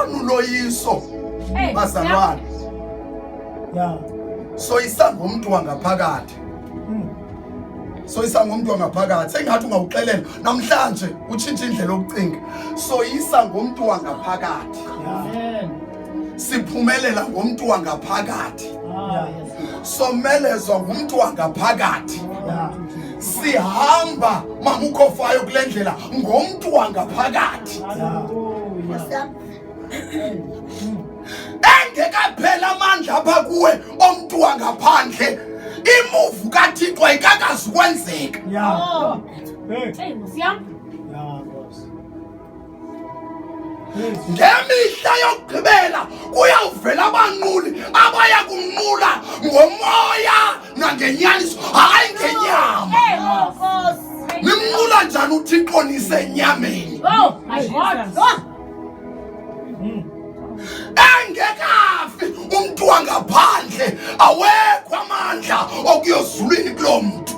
Lona uloyiso bazalwane. Soyisa ngumntu wangaphakathi. Soyisa ngumntu wangaphakathi. Sengathi ungawuxelela namhlanje utshintshe indlela yokucinga. Soyisa ngumntu wangaphakathi. Siphumelela ngumntu wangaphakathi. Somelezwa ngumntu wangaphakathi. Sihamba mamukhofayo kule ndlela ngumntu wangaphakathi. Engekaphela amandla apha kuwe omntu wangaphandle, imuvu kaThixo ayikakazi ukwenzeka. Ngemihla yokugqibela kuyawuvela abanquli abaya kunqula ngomoya nangenyaniso, hayi ngenyama. Nimnqula njani uThixo nisenyameni? Engekafi umntu wangaphandle awekho amandla okuyozulwini kulo mntu,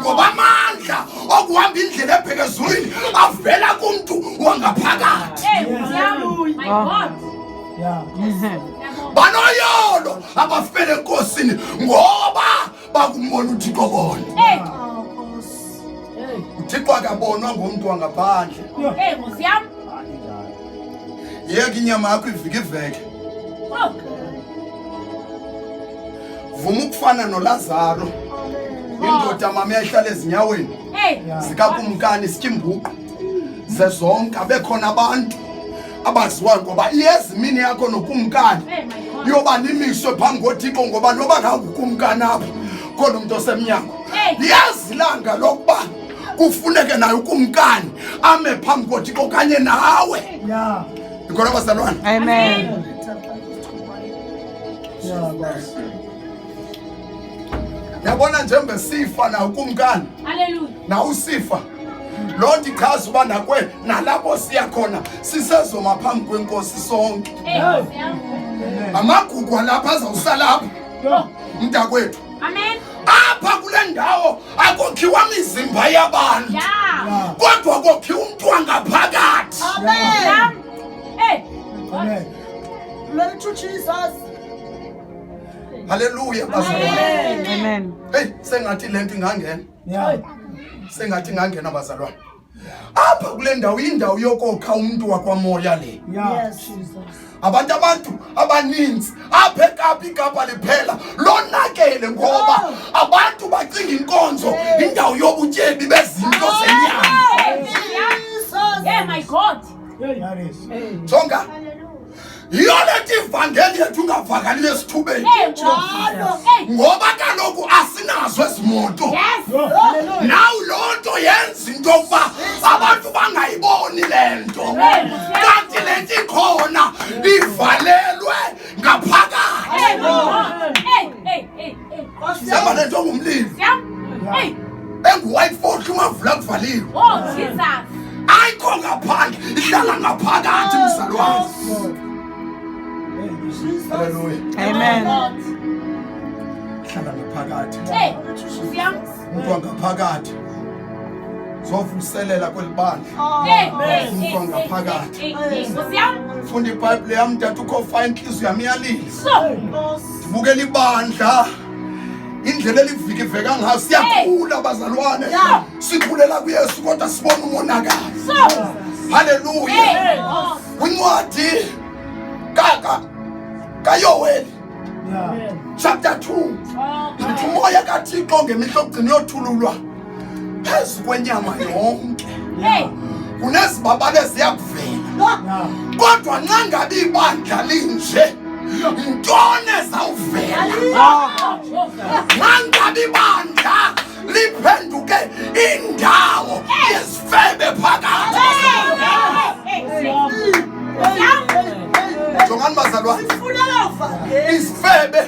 ngoba amandla okuhamba indlela ebheke ezulwini avela kumntu wangaphakathi. Banoyolo abafele enkosini ngoba bakumbona uThixo bona. uThixo akabonwa ngumntu wangaphandle. Yeka inyama yakho ivike iveke. Vuma ukufana noLazaro, indoda mama yayihlala ezinyaweni zikakumkani sityimbuqu zezonke. Abekhona abantu abaziwayo ngoba iyeza imini yakho nokumkani yoba nimiswe phambi koThixo, ngoba noba ngakukumkani apha khona umuntu osemnyango. Liyazilanga lokuba kufuneke naye ukumkani ame phambi koThixo kanye nawe. Ikona bazalwane. Amen. Yabona njengoba sifa na ukumkani. Hallelujah. Na usifa. Lo nto ichaza uba nakwe nalapho siya khona sisezoma phambi kwenkosi sonke. Amagugu alapha azawusala apha mntakwethu. Amen. Apha kule ndawo akokhiwa imizimba yabantu, kodwa kokhiwa umntu wangaphakathi. Amen. Amen. Glory to Jesus. Hallelujah bazalwane. Amen. Hey, sengathi lento ingangena. Sengathi ingangena bazalwane. Apha kule ndawo indawo yokokha umuntu wakwamoya le. Yes, Jesus. Abantu abaninzi apha eKapa iKapa liphela lonakele ngoba abantu bacinga inkonzo indawo yobutyebi bezinto zenyama. Yeah, my God. Jonga. Yiyo lethi ivangeli yethu ungavakali esithubeni. Ngoba kaloku asinazo ezimoto. Nawu lonto yenza into yokuba abantu bangayiboni lento. Kanti lento ikhona ivalelwe ngaphakathi. Sema lento ngumlilo. Engu-white fork umavula kuvaliwe. Oh, Jesus. Ayikho ngaphandle, ihlala ngaphakathi mzalwane. Hallelujah. Amen. Hlala ngaphakathi. Umuntu wangaphakathi zovuselela kweli bandla. Umuntu wangaphakathi. Funda iBhayibhile yami tata ukhofa inhliziyo yami iyalila. Ndibukela ibandla indlela elivikiveka ngayo siyakhula bazalwane. Sikhulela kuYesu kodwa sibona umonakalo. Hallelujah. Incwadi kaYoweli chapter 2. Lithi umoya kaThixo ngemihla yokugcina uyothululwa phezu kwenyama yonke. Kunezibabalo eziyakuvela, kodwa nxa ngabe ibandla linje ntoni ezawuvela? Nxa ngabe ibandla liphenduke indawo yesifebe phakathi. Jongani bazalwane, isifebe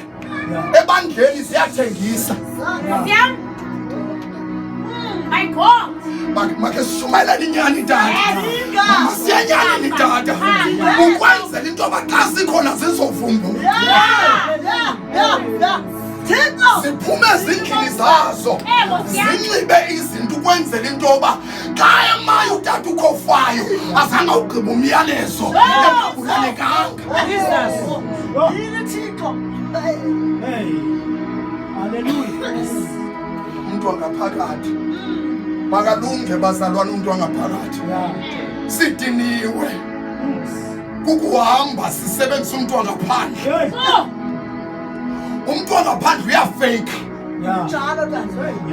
ebandleni siyathengisa. My God. Make sishumayela inyani tata. Masiyanyani tata. Ukwenzela into yoba xa sikhona zizovumbuka. Ziphume ezindlini zazo, zinxibe izinto ukwenzela into yoba xa emayo utata ukhofayo azange ugqiba umyalezo. engafanelekanga. Yini Thixo. Hey. Hallelujah. Umuntu wangaphakathi. Makalunge bazalwane umuntu wangaphakathi. Sidiniwe. Kukuhamba sisebenzisa umuntu wangaphandle. Umuntu wangaphandle uyafake.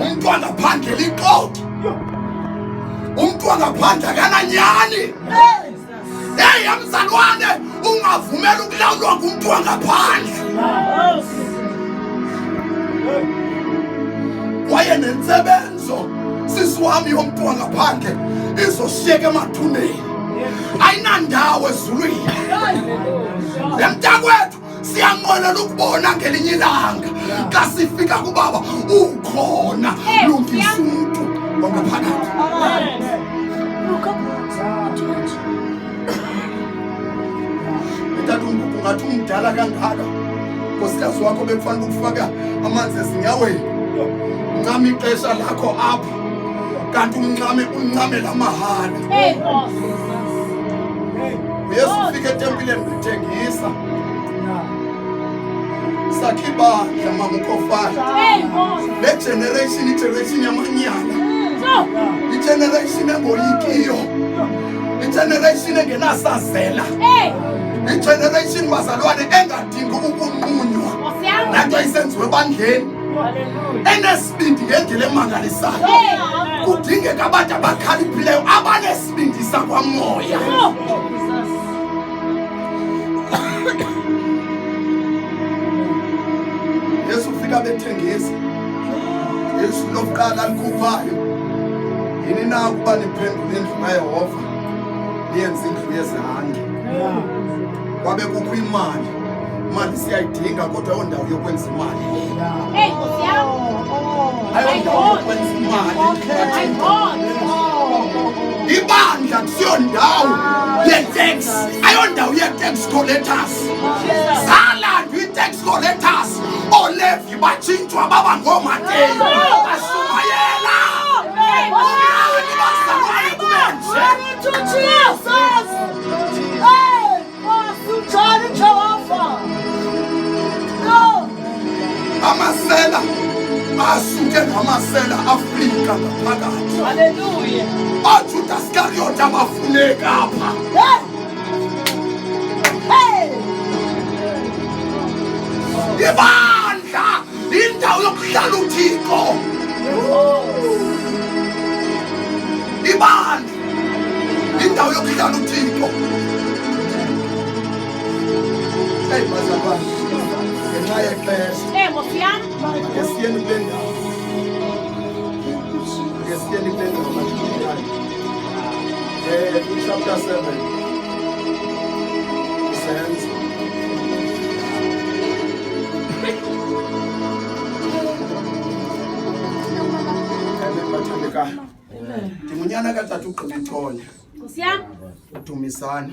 Umuntu wangaphandle lixoki. Umuntu wangaphandle akananyani. Hey mzalwane, ungavumela ukulawulwa ngumuntu wangaphandle. Kwaye nensebenzo sisiwami yomuntu wangaphandle izoshiyeka emathuneni. Ayinandawo ezulwini. Emntakwethu siyanqolela ukubona ngelinye ilanga. Xa sifika kubaba ukhona lungisa umuntu wangaphakathi. Uthatha umuntu ngathi umdala kangaka. Nkosikazi wakho bekufanele ukufaka amanzi ezinyaweni. Ncama ixesha lakho apha. Kanti uncame lamahala. Yesu ufike etempileni ngithengisa. Sakha ibandla mama ukhofana. Le generation yamanyala. I-generation engoyikiyo. I-generation engenasazela. I-generation bazalwane engadingi ukunqunywa. Lanto isenziwe ebandleni. Enesibindi ngendlela emangalisayo. Kudingeka abantu abakhaliphileyo abanesibindi sakwamoya. Yesu ufika bethengisa. Yesu lokuqala alikhuphayo. Yini na ukuba niphendule indlu kaYehova niyenze indlu yezandla. Kwabe kukho imali. Imali siyayidinga kodwa ayondawo yokwenza imali. Ayondawo yokwenza imali. Ibandla kusiyondawo ye-tax. Ayondawo ye-tax collectors. Salandwa i-tax collectors. Olevi batshintshwa baba ngoMateyu. Bashumayela. Amasela asuke ngamasela Afrika ngaphakathi. Hallelujah. Ajuda Iscariot abafuneka apha. Ibandla indawo yokuhlala uThixo. Ibandla indawo yokuhlala uThixo. Hey bazalwane, ngenxa yexesha. Ngesiyeni kule ndawo. Ngesiyeni kule ndawo mathulani. Chapter 7. Sense. Ndimunyana kathathu ugqiba ithole. Nkosi yami. Udumisana.